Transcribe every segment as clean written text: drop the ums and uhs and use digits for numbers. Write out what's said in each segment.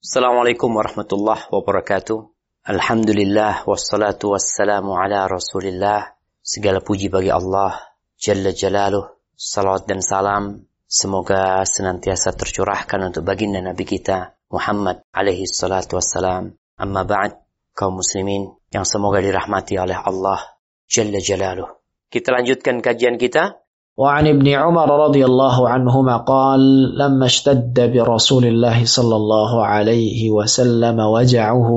Assalamualaikum warahmatullahi wabarakatuh. Alhamdulillah wassalatu wassalamu ala Rasulillah. Segala puji bagi Allah Jalla Jalaluh. Salawat dan salam semoga senantiasa tercurahkan untuk baginda Nabi kita Muhammad alaihi salatu wassalam. Amma ba'd, kaum muslimin yang semoga dirahmati oleh Allah Jalla Jalaluh. Kita lanjutkan kajian kita. وعن ابن عمر رضي الله عنهما قال لما اشتد برسول الله صلى الله عليه وسلم وجعه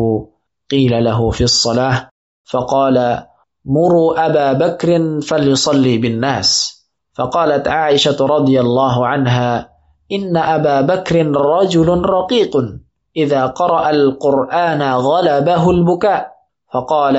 قيل له في الصلاة فقال مروا أبا بكر فليصلي بالناس فقالت عائشة رضي الله عنها إن أبا بكر رجل رقيق إذا قرأ القرآن غلبه البكاء فقال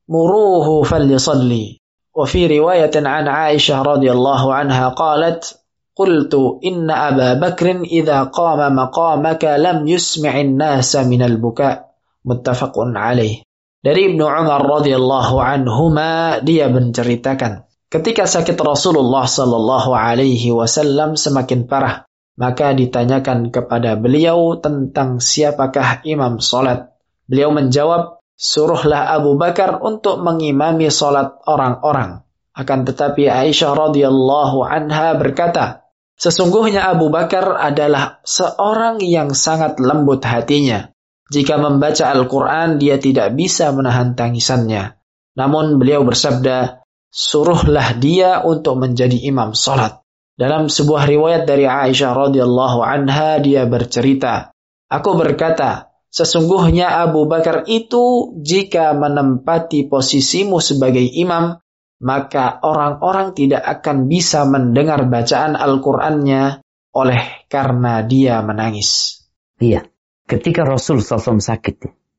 مروه فليصلي. وفي رواية عن عائشة رضي الله عنها قالت قلت إن أبا بكر إذا قام مقامك لم يسمع الناس من البكاء متفق عليه. Dari Ibnu Umar radhiyallahu anhuma, dia menceritakan, ketika sakit Rasulullah sallallahu alaihi wasallam semakin parah, maka ditanyakan kepada beliau tentang siapakah imam salat. Beliau menjawab, suruhlah Abu Bakar untuk mengimami salat orang-orang. Akan tetapi Aisyah radhiyallahu anha berkata, sesungguhnya Abu Bakar adalah seorang yang sangat lembut hatinya. Jika membaca Al-Quran, dia tidak bisa menahan tangisannya. Namun beliau bersabda, suruhlah dia untuk menjadi imam salat. Dalam sebuah riwayat dari Aisyah radhiyallahu anha, dia bercerita, aku berkata, sesungguhnya Abu Bakar itu jika menempati posisimu sebagai imam, maka orang-orang tidak akan bisa mendengar bacaan Al-Qurannya oleh karena dia menangis. Iya, ketika Rasul SAW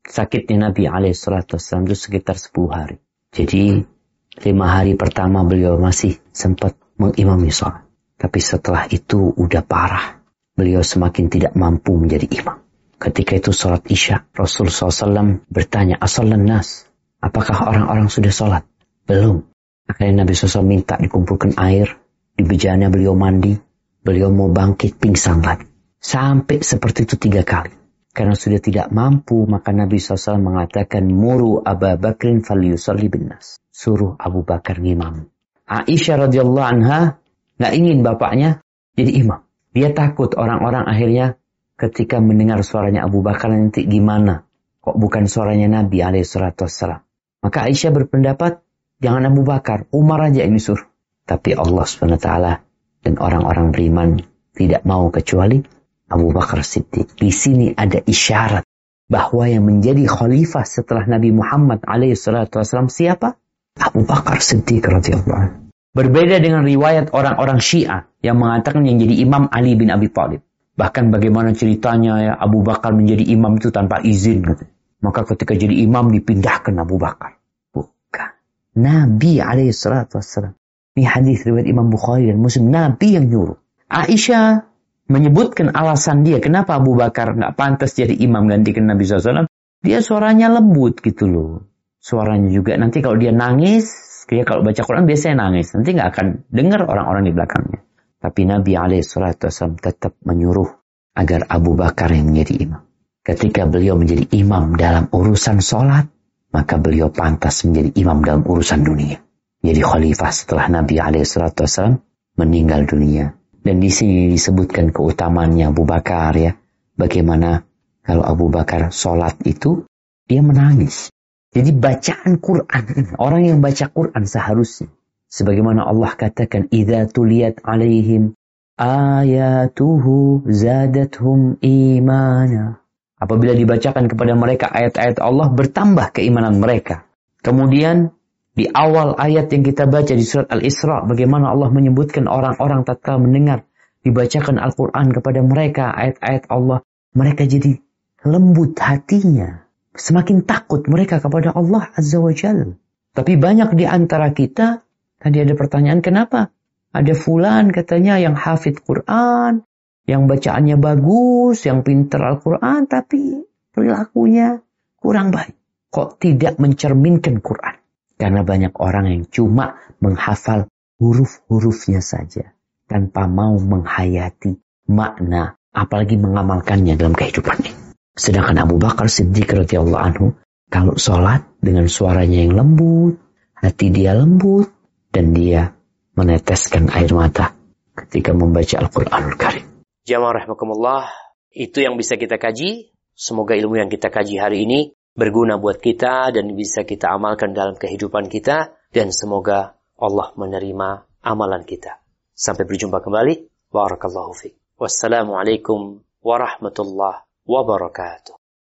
sakitnya Nabi SAW itu sekitar 10 hari. Jadi 5 hari pertama beliau masih sempat mengimami sholat. Tapi setelah itu udah parah. Beliau semakin tidak mampu menjadi imam. Ketika itu sholat Isya, Rasul SAW bertanya, asallan nas, apakah orang-orang sudah sholat? Belum. Akhirnya Nabi SAW minta dikumpulkan air, di bejana beliau mandi, beliau mau bangkit pingsan lagi. Sampai seperti itu 3 kali. Karena sudah tidak mampu, maka Nabi SAW mengatakan, muru Abu Bakrin falyusalli binnas. Suruh Abu Bakar ngimam. Aisyah radhiyallahu anha nggak ingin bapaknya jadi imam. Dia takut orang-orang akhirnya ketika mendengar suaranya Abu Bakar nanti gimana? Kok bukan suaranya Nabi alaihissalam? Maka Aisyah berpendapat, jangan Abu Bakar, Umar aja yang disuruh. Tapi Allah SWT dan orang-orang beriman tidak mau kecuali Abu Bakar Siddiq. Di sini ada isyarat bahwa yang menjadi khalifah setelah Nabi Muhammad alaihissalam siapa? Abu Bakar Siddiq radhiyallahu anhu. Berbeda dengan riwayat orang-orang Syiah yang mengatakan yang jadi imam Ali bin Abi Thalib. Bahkan bagaimana ceritanya ya, Abu Bakar menjadi imam itu tanpa izin. Maka ketika jadi imam dipindahkan Abu Bakar. Bukan. Nabi alaihissalam. Ini hadis riwayat Imam Bukhari dan Muslim. Nabi yang nyuruh. Aisyah menyebutkan alasan dia. Kenapa Abu Bakar nggak pantas jadi imam gantikan Nabi SAW. Dia suaranya lembut gitu loh. Suaranya juga nanti kalau dia nangis. Dia kalau baca Quran biasanya nangis. Nanti nggak akan dengar orang-orang di belakangnya. Tapi Nabi SAW tetap menyuruh agar Abu Bakar yang menjadi imam. Ketika beliau menjadi imam dalam urusan sholat, maka beliau pantas menjadi imam dalam urusan dunia. Jadi khalifah setelah Nabi SAW meninggal dunia. Dan di sini disebutkan keutamaannya Abu Bakar ya. Bagaimana kalau Abu Bakar sholat itu, dia menangis. Jadi bacaan Quran, orang yang baca Quran seharusnya. Sebagaimana Allah katakan, idza tuliyat alaihim ayatuhu zadathum imana. Apabila dibacakan kepada mereka ayat-ayat Allah, bertambah keimanan mereka. Kemudian di awal ayat yang kita baca di surat Al-Isra, bagaimana Allah menyebutkan orang-orang tatkala mendengar dibacakan Al-Quran kepada mereka ayat-ayat Allah, mereka jadi lembut hatinya. Semakin takut mereka kepada Allah Azza wa Jalla. Tapi banyak di antara kita, tadi ada pertanyaan, kenapa? Ada fulan katanya yang hafidh Quran, yang bacaannya bagus, yang pintar Al-Quran, tapi perilakunya kurang baik. Kok tidak mencerminkan Quran? Karena banyak orang yang cuma menghafal huruf-hurufnya saja, tanpa mau menghayati makna, apalagi mengamalkannya dalam kehidupannya. Sedangkan Abu Bakar Siddiq radhiyallahu anhu, kalau sholat dengan suaranya yang lembut, hati dia lembut, dan dia meneteskan air mata ketika membaca Al-Quranul Karim. Jamaah rahimakumullah, itu yang bisa kita kaji. Semoga ilmu yang kita kaji hari ini berguna buat kita dan bisa kita amalkan dalam kehidupan kita. Dan semoga Allah menerima amalan kita. Sampai berjumpa kembali. Barakallahu fiik. Wassalamualaikum warahmatullahi wabarakatuh.